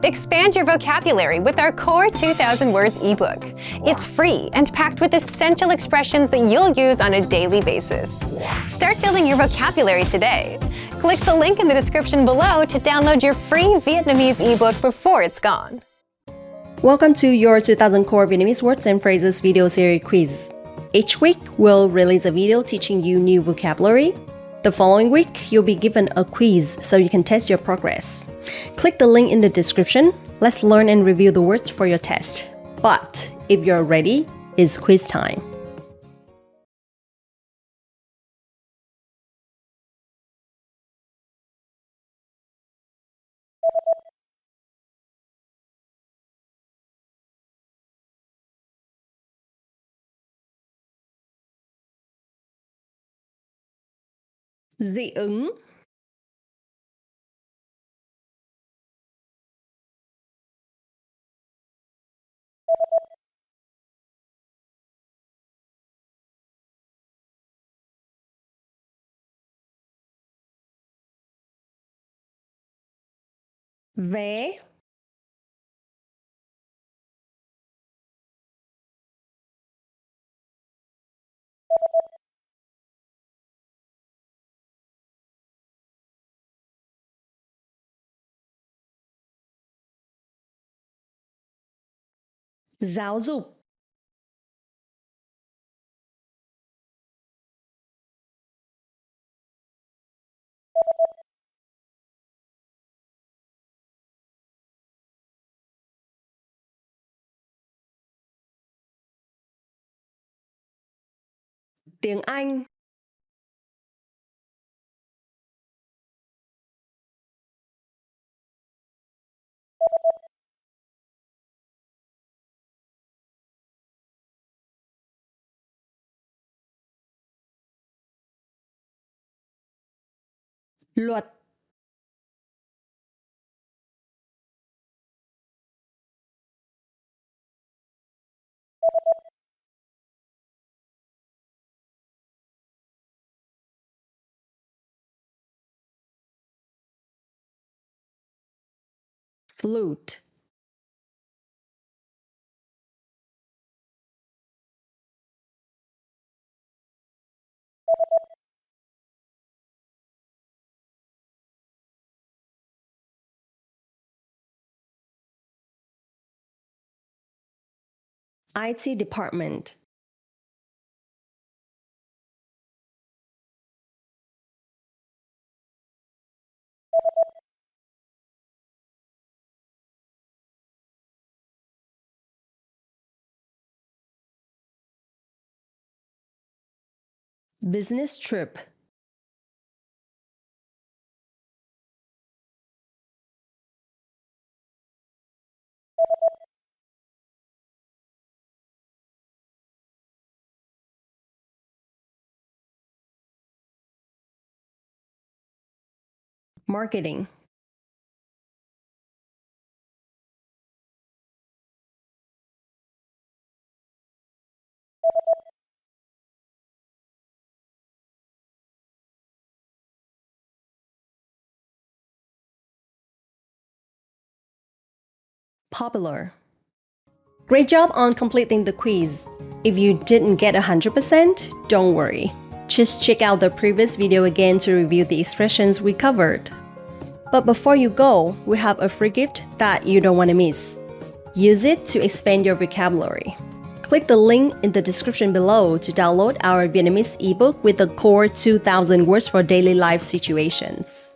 Expand your vocabulary with our Core 2000 Words ebook. It's free and packed with essential expressions that you'll use on a daily basis. Start building your vocabulary today. Click the link in the description below to download your free Vietnamese ebook before it's gone. Welcome to your 2000 Core Vietnamese Words and Phrases video series quiz. Each week, we'll release a video teaching you new vocabulary. The following week, you'll be given a quiz so you can test your progress. Click the link in the description. Let's learn and review the words for your test. But if you're ready, it's quiz time. Dị ứng. Vé. Giáo dục. Tiếng Anh. Luật. Flute. IT department. Business trip. Marketing. Popular. Great job on completing the quiz. If you didn't get 100%, don't worry. Just check out the previous video again to review the expressions we covered. But before you go, we have a free gift that you don't want to miss. Use it to expand your vocabulary. Click the link in the description below to download our Vietnamese ebook with the Core 2000 Words for Daily Life Situations.